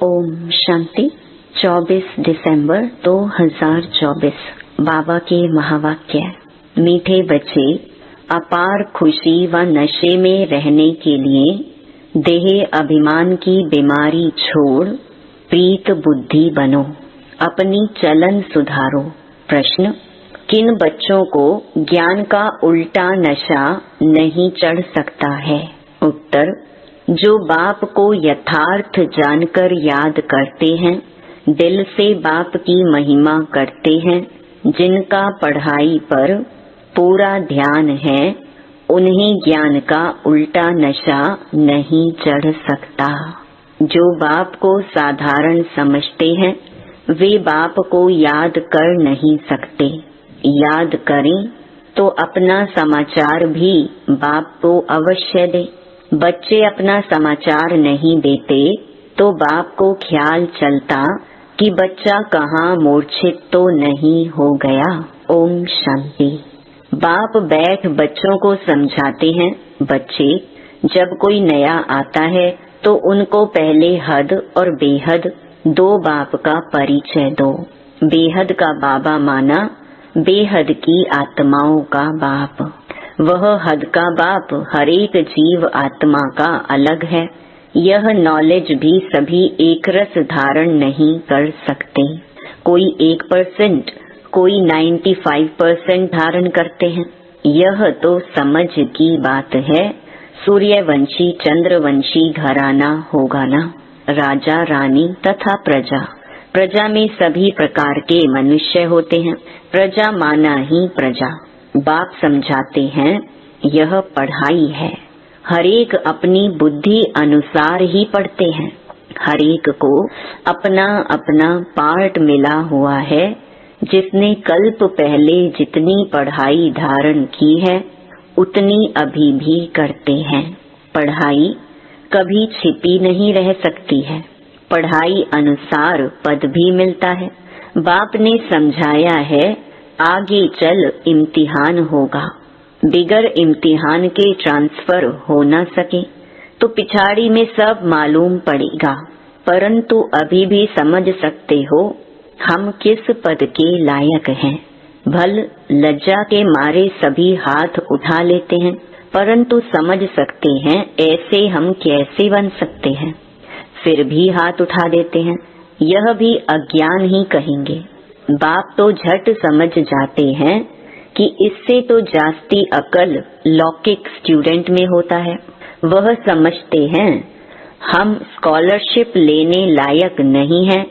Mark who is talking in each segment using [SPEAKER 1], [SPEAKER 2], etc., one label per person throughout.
[SPEAKER 1] ओम शांति। 24 दिसंबर 2024 बाबा के महावाक्य। मीठे बच्चे, अपार खुशी व नशे में रहने के लिए देह अभिमान की बीमारी छोड़ प्रीत बुद्धि बनो, अपनी चलन सुधारो। प्रश्न: किन बच्चों को ज्ञान का उल्टा नशा नहीं चढ़ सकता है? उत्तर: जो बाप को यथार्थ जानकर याद करते हैं, दिल से बाप की महिमा करते हैं, जिनका पढ़ाई पर पूरा ध्यान है, उन्हें ज्ञान का उल्टा नशा नहीं चढ़ सकता। जो बाप को साधारण समझते हैं, वे बाप को याद कर नहीं सकते। याद करें तो अपना समाचार भी बाप को अवश्य दे। बच्चे अपना समाचार नहीं देते तो बाप को ख्याल चलता कि बच्चा कहाँ मूर्छित तो नहीं हो गया। ओम शांति। बाप बैठ बच्चों को समझाते हैं। बच्चे, जब कोई नया आता है तो उनको पहले हद और बेहद दो बाप का परिचय दो। बेहद का बाबा माना बेहद की आत्माओं का बाप। वह हद का बाप हरेक जीव आत्मा का अलग है। यह नॉलेज भी सभी एक रस धारण नहीं कर सकते। कोई 1%, कोई 95% धारण करते हैं। यह तो समझ की बात है। सूर्यवंशी चंद्रवंशी घराना होगा ना, राजा रानी तथा प्रजा। प्रजा में सभी प्रकार के मनुष्य होते हैं। प्रजा माना ही प्रजा। बाप समझाते हैं, यह पढ़ाई है। हरेक अपनी बुद्धि अनुसार ही पढ़ते हैं। हरेक को अपना अपना पार्ट मिला हुआ है। जिसने कल्प पहले जितनी पढ़ाई धारण की है, उतनी अभी भी करते हैं। पढ़ाई कभी छिपी नहीं रह सकती है। पढ़ाई अनुसार पद भी मिलता है। बाप ने समझाया है, आगे चल इम्तिहान होगा। बिगर इम्तिहान के ट्रांसफर हो न सके तो पिछाड़ी में सब मालूम पड़ेगा। परंतु अभी भी समझ सकते हो हम किस पद के लायक हैं। भल लज्जा के मारे सभी हाथ उठा लेते हैं, परंतु समझ सकते हैं ऐसे हम कैसे बन सकते हैं। फिर भी हाथ उठा देते हैं। यह भी अज्ञान ही कहेंगे। बाप तो झट समझ जाते हैं कि इससे तो जास्ती अकल लौकिक स्टूडेंट में होता है। वह समझते हैं हम स्कॉलरशिप लेने लायक नहीं हैं,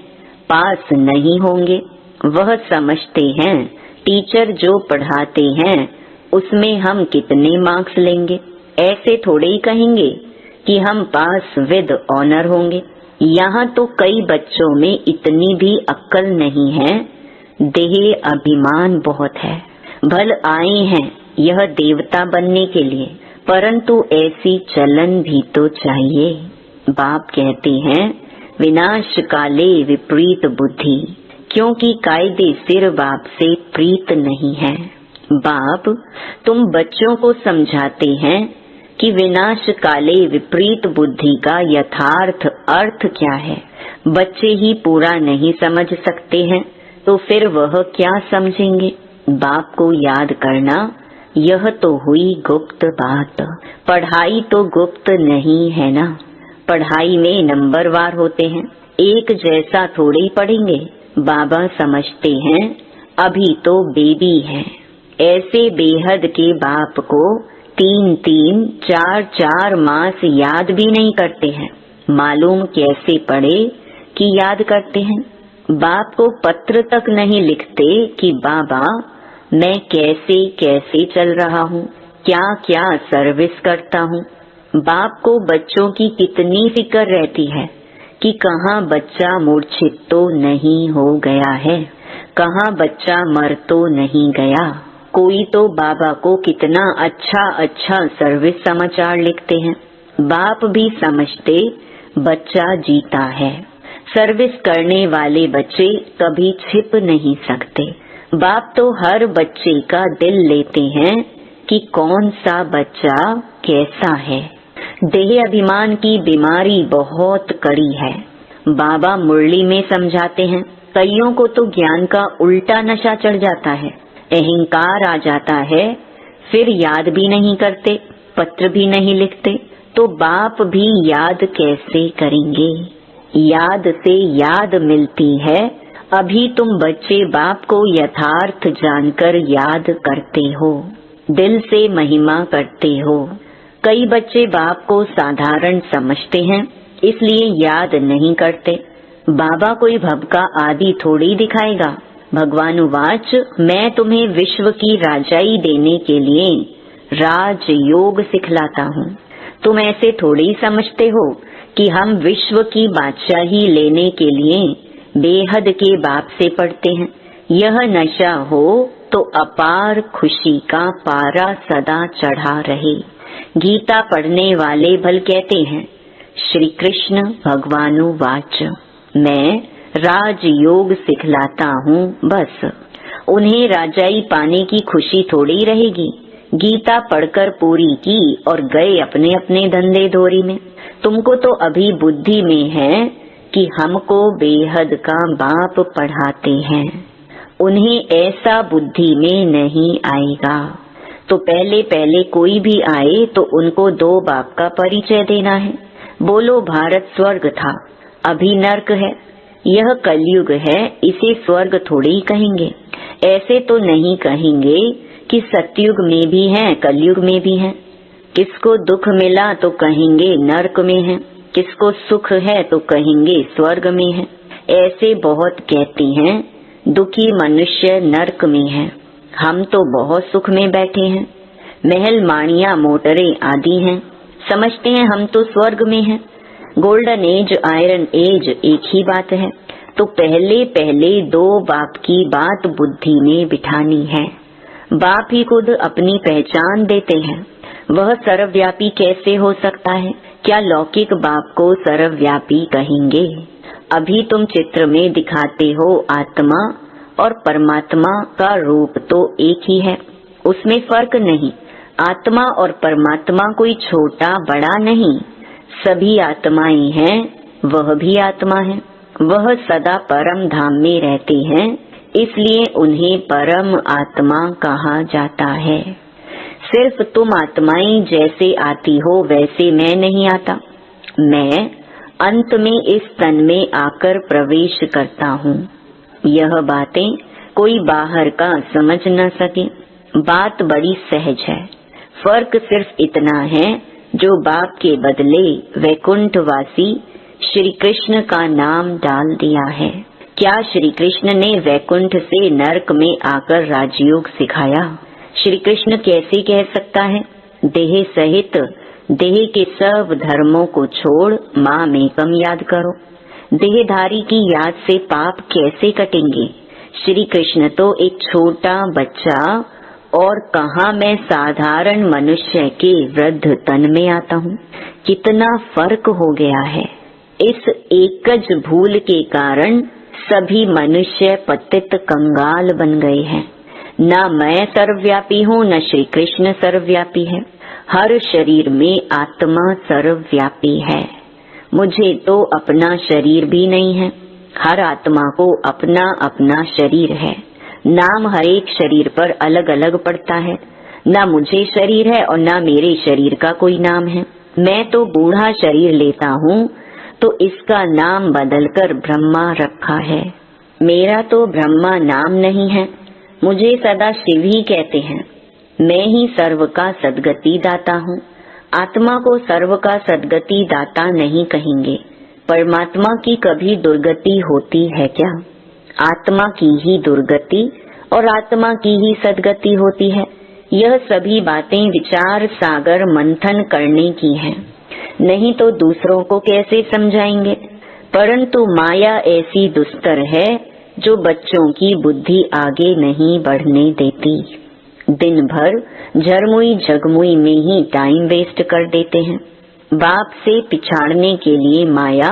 [SPEAKER 1] पास नहीं होंगे। वह समझते हैं टीचर जो पढ़ाते हैं उसमें हम कितने मार्क्स लेंगे। ऐसे थोड़े ही कहेंगे कि हम पास विद ऑनर होंगे। यहाँ तो कई बच्चों में इतनी भी अक्ल नहीं है। देह अभिमान बहुत है। भल आए हैं यह देवता बनने के लिए, परंतु ऐसी चलन भी तो चाहिए। बाप कहते हैं, विनाश काले विपरीत बुद्धि, क्योंकि कायदे सिर बाप से प्रीत नहीं है। बाप तुम बच्चों को समझाते हैं कि विनाश काले विपरीत बुद्धि का यथार्थ अर्थ क्या है। बच्चे ही पूरा नहीं समझ सकते हैं तो फिर वह क्या समझेंगे। बाप को याद करना, यह तो हुई गुप्त बात। पढ़ाई तो गुप्त नहीं है ना। पढ़ाई में नंबरवार होते हैं। एक जैसा थोड़े ही पढ़ेंगे। बाबा समझते हैं अभी तो बेबी है। ऐसे बेहद के बाप को 3-3, 4-4 मास याद भी नहीं करते हैं। मालूम कैसे पढ़े कि याद करते हैं। बाप को पत्र तक नहीं लिखते कि बाबा मैं कैसे कैसे चल रहा हूँ, क्या क्या सर्विस करता हूँ। बाप को बच्चों की कितनी फिक्र रहती है कि कहाँ बच्चा मूर्छित तो नहीं हो गया है, कहाँ बच्चा मर तो नहीं गया। कोई तो बाबा को कितना अच्छा अच्छा सर्विस समाचार लिखते हैं। बाप भी समझते बच्चा जीता है। सर्विस करने वाले बच्चे कभी छिप नहीं सकते। बाप तो हर बच्चे का दिल लेते हैं कि कौन सा बच्चा कैसा है। देह अभिमान की बीमारी बहुत कड़ी है। बाबा मुरली में समझाते हैं, कईयों को तो ज्ञान का उल्टा नशा चढ़ जाता है, अहंकार आ जाता है, फिर याद भी नहीं करते, पत्र भी नहीं लिखते, तो बाप भी याद कैसे करेंगे। याद से याद मिलती है, अभी तुम बच्चे बाप को यथार्थ जानकर याद करते हो, दिल से महिमा करते हो। कई बच्चे बाप को साधारण समझते हैं, इसलिए याद नहीं करते। बाबा कोई भव का आदि थोड़ी दिखाएगा। भगवानुवाच, मैं तुम्हें विश्व की राजाई देने के लिए राज योग सिखलाता हूँ। तुम ऐसे थोड़ी समझते हो कि हम विश्व की बादशाही लेने के लिए बेहद के बाप से पढ़ते हैं। यह नशा हो तो अपार खुशी का पारा सदा चढ़ा रहे। गीता पढ़ने वाले भल कहते हैं, श्री कृष्ण भगवानुवाच, मैं राज योग सिखलाता हूँ, बस उन्हें राजाई पाने की खुशी थोड़ी रहेगी। गीता पढ़कर पूरी की और गए अपने अपने धंधे धोरी में। तुमको तो अभी बुद्धि में है कि हमको बेहद का बाप पढ़ाते हैं, उन्हें ऐसा बुद्धि में नहीं आएगा। तो पहले पहले कोई भी आए तो उनको दो बाप का परिचय देना है। बोलो भारत स्वर्ग था, अभी नर्क है। यह कलयुग है, इसे स्वर्ग थोड़ी कहेंगे। ऐसे तो नहीं कहेंगे कि सतयुग में भी है, कलयुग में भी है। किसको दुख मिला तो कहेंगे नर्क में है, किसको सुख है तो कहेंगे स्वर्ग में है। ऐसे बहुत कहती हैं, दुखी मनुष्य नर्क में है, हम तो बहुत सुख में बैठे हैं, महल माड़ियां मोटरें आदि हैं, समझते हैं हम तो स्वर्ग में हैं। गोल्डन एज आयरन एज एक ही बात है। तो पहले पहले दो बाप की बात बुद्धि में बिठानी है। बाप ही खुद अपनी पहचान देते हैं। वह सर्वव्यापी कैसे हो सकता है? क्या लौकिक बाप को सर्वव्यापी कहेंगे? अभी तुम चित्र में दिखाते हो आत्मा और परमात्मा का रूप तो एक ही है, उसमें फर्क नहीं। आत्मा और परमात्मा कोई छोटा बड़ा नहीं, सभी आत्माएं हैं, वह भी आत्मा है। वह सदा परम धाम में रहते हैं, इसलिए उन्हें परम आत्मा कहा जाता है। सिर्फ तुम आत्माएं जैसे आती हो वैसे मैं नहीं आता। मैं अंत में इस तन में आकर प्रवेश करता हूँ। यह बातें कोई बाहर का समझ न सके। बात बड़ी सहज है। फर्क सिर्फ इतना है, जो बाप के बदले वैकुंठवासी श्री कृष्ण का नाम डाल दिया है। क्या श्री कृष्ण ने वैकुंठ से नरक में आकर राजयोग सिखाया? श्री कृष्ण कैसे कह सकता है, देह सहित देह के सब धर्मों को छोड़ माम एकम याद करो। देहधारी की याद से पाप कैसे कटेंगे? श्री कृष्ण तो एक छोटा बच्चा, और कहाँ मैं साधारण मनुष्य के वृद्ध तन में आता हूँ। कितना फर्क हो गया है। इस एकज भूल के कारण सभी मनुष्य पतित कंगाल बन गए हैं। न मैं सर्वव्यापी हूँ, न श्री कृष्ण सर्वव्यापी है। हर शरीर में आत्मा सर्वव्यापी है। मुझे तो अपना शरीर भी नहीं है। हर आत्मा को अपना अपना शरीर है। नाम हर एक शरीर पर अलग अलग पड़ता है। न मुझे शरीर है और न मेरे शरीर का कोई नाम है। मैं तो बूढ़ा शरीर लेता हूँ तो इसका नाम बदलकर ब्रह्मा रखा है। मेरा तो ब्रह्मा नाम नहीं है, मुझे सदा शिव ही कहते हैं। मैं ही सर्व का सद्गति दाता हूँ। आत्मा को सर्व का सद्गति दाता नहीं कहेंगे। परमात्मा की कभी दुर्गति होती है क्या? आत्मा की ही दुर्गति और आत्मा की ही सद्गति होती है। यह सभी बातें विचार सागर मंथन करने की हैं, नहीं तो दूसरों को कैसे समझाएंगे। परंतु माया ऐसी दुस्तर है जो बच्चों की बुद्धि आगे नहीं बढ़ने देती। दिन भर झरमुई झगमुई में ही टाइम वेस्ट कर देते हैं। बाप से पिछाड़ने के लिए माया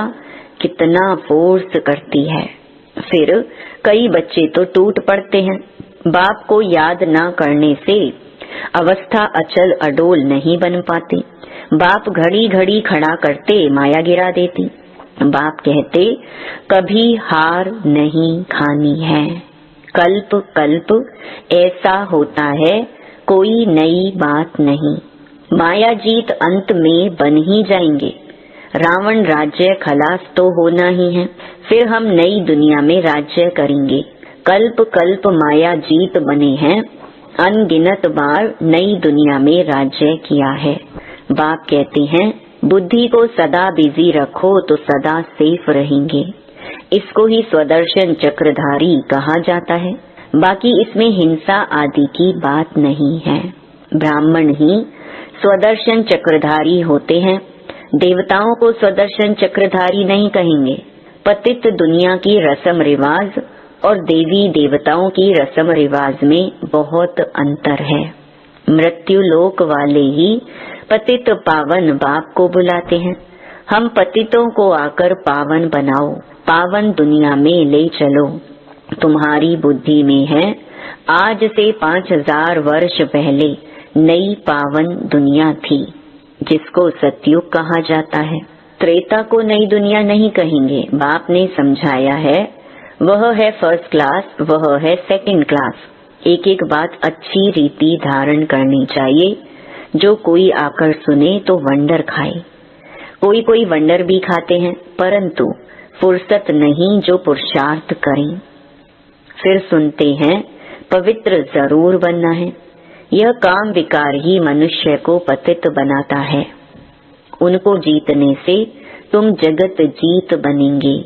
[SPEAKER 1] कितना फोर्स करती है। फिर कई बच्चे तो टूट पड़ते हैं। बाप को याद न करने से अवस्था अचल अडोल नहीं बन पाती। बाप घड़ी घड़ी खड़ा करते माया गिरा देती। बाप कहते कभी हार नहीं खानी है, कल्प कल्प ऐसा होता है, कोई नई बात नहीं। माया जीत अंत में बन ही जाएंगे, रावण राज्य खलास तो होना ही है, फिर हम नई दुनिया में राज्य करेंगे। कल्प कल्प माया जीत बने हैं, अनगिनत बार नई दुनिया में राज्य किया है। बाप कहते हैं बुद्धि को सदा बिजी रखो तो सदा सेफ रहेंगे। इसको ही स्वदर्शन चक्रधारी कहा जाता है। बाकी इसमें हिंसा आदि की बात नहीं है। ब्राह्मण ही स्वदर्शन चक्रधारी होते हैं, देवताओं को स्वदर्शन चक्रधारी नहीं कहेंगे। पतित दुनिया की रस्म रिवाज और देवी देवताओं की रस्म रिवाज में बहुत अंतर है। मृत्यु लोक वाले ही पतित पावन बाप को बुलाते हैं। हम पतितों को आकर पावन बनाओ, पावन दुनिया में ले चलो। तुम्हारी बुद्धि में है आज से 5000 वर्ष पहले नई पावन दुनिया थी, जिसको सतयुग कहा जाता है। त्रेता को नई दुनिया नहीं कहेंगे। बाप ने समझाया है वह है फर्स्ट क्लास, वह है सेकंड क्लास। एक एक बात अच्छी रीति धारण करनी चाहिए। जो कोई आकर सुने तो वंडर खाए। कोई कोई वंडर भी खाते हैं, परंतु फुर्सत नहीं जो पुरुषार्थ करें। फिर सुनते हैं पवित्र जरूर बनना है। यह काम विकार ही मनुष्य को पतित बनाता है। उनको जीतने से तुम जगत जीत बनेंगे,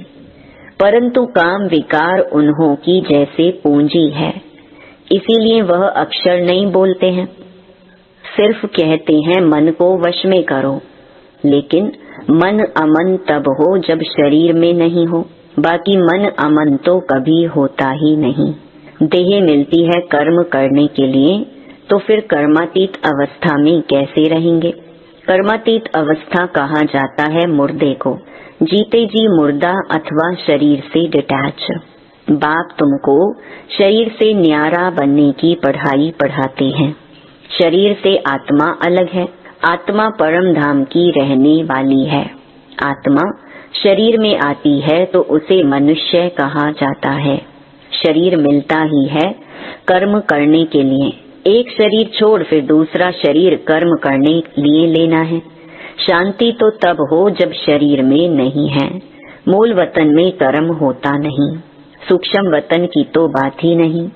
[SPEAKER 1] परंतु काम विकार उन्हों की जैसे पूंजी है, इसीलिए वह अक्षर नहीं बोलते हैं। सिर्फ कहते हैं मन को वश में करो, लेकिन मन अमन तब हो जब शरीर में नहीं हो। बाकी मन अमन तो कभी होता ही नहीं। देह मिलती है कर्म करने के लिए, तो फिर कर्मातीत अवस्था में कैसे रहेंगे। कर्मातीत अवस्था कहा जाता है मुर्दे को, जीते जी मुर्दा अथवा शरीर से डिटैच। बाप तुमको शरीर से न्यारा बनने की पढ़ाई पढ़ाते हैं। शरीर से आत्मा अलग है। आत्मा परम धाम की रहने वाली है। आत्मा शरीर में आती है तो उसे मनुष्य कहा जाता है। शरीर मिलता ही है कर्म करने के लिए। एक शरीर छोड़ फिर दूसरा शरीर कर्म करने लिए लेना है। शांति तो तब हो जब शरीर में नहीं है। मूल वतन में कर्म होता नहीं। सूक्ष्म वतन की तो बात ही नहीं।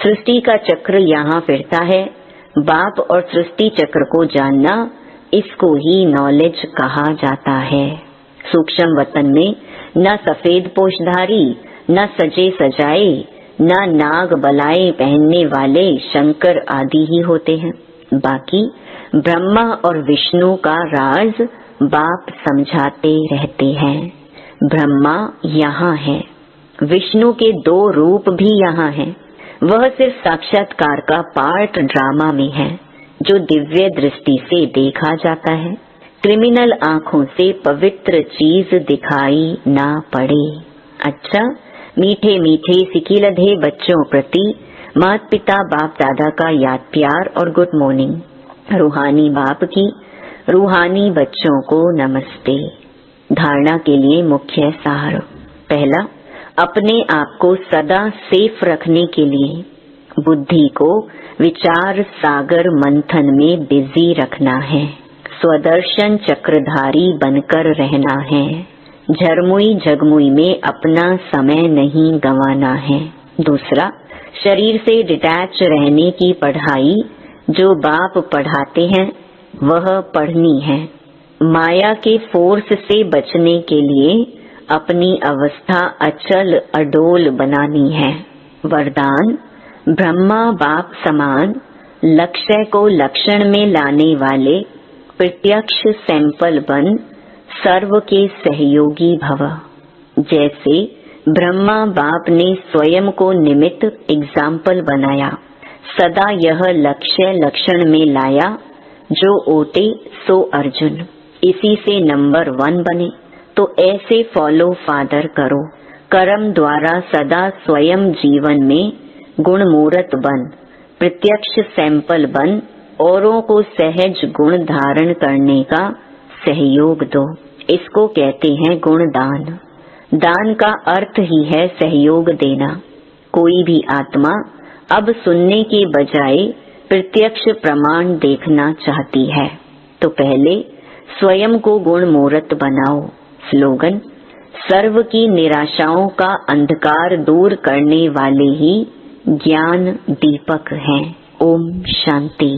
[SPEAKER 1] सृष्टि का चक्र यहाँ फिरता है। बाप और सृष्टि चक्र को जानना, इसको ही नॉलेज कहा जाता है। सूक्ष्म वतन में न सफेद पोशधारी, न सजे सजाए, न नाग बलाए पहनने वाले शंकर आदि ही होते हैं। बाकी ब्रह्मा और विष्णु का राज बाप समझाते रहते हैं। ब्रह्मा यहाँ है, विष्णु के 2 रूप भी यहाँ हैं। वह सिर्फ साक्षात्कार का पार्ट ड्रामा में है, जो दिव्य दृष्टि से देखा जाता है। क्रिमिनल आँखों से पवित्र चीज दिखाई ना पड़े। अच्छा, मीठे मीठे सिकीलधे बच्चों प्रति माता पिता बाप दादा का याद प्यार और गुड मॉर्निंग। रूहानी बाप की रूहानी बच्चों को नमस्ते। धारणा के लिए मुख्य सार। पहला, अपने आप को सदा सेफ रखने के लिए बुद्धि को विचार सागर मंथन में बिजी रखना है। स्वदर्शन चक्रधारी बनकर रहना है। झरमुई झगमुई में अपना समय नहीं गंवाना है। दूसरा, शरीर से डिटैच रहने की पढ़ाई जो बाप पढ़ाते हैं वह पढ़नी है। माया के फोर्स से बचने के लिए अपनी अवस्था अचल अडोल बनानी है। वरदान, ब्रह्मा बाप समान लक्ष्य को लक्षण में लाने वाले प्रत्यक्ष सैंपल बन सर्व के सहयोगी भव। जैसे ब्रह्मा बाप ने स्वयं को निमित्त एग्जाम्पल बनाया, सदा यह लक्ष्य लक्षण में लाया, जो ओटे सो अर्जुन। इसी से नंबर 1 बने। तो ऐसे फॉलो फादर करो। कर्म द्वारा सदा स्वयं जीवन में गुण मूर्त बन, प्रत्यक्ष सैंपल बन, औरों को सहज गुण धारण करने का सहयोग दो। इसको कहते हैं गुणदान। दान का अर्थ ही है सहयोग देना। कोई भी आत्मा अब सुनने के बजाय प्रत्यक्ष प्रमाण देखना चाहती है तो पहले स्वयं को गुणमूर्त बनाओ। स्लोगन: सर्व की निराशाओं का अंधकार दूर करने वाले ही ज्ञान दीपक हैं। ओम शांति।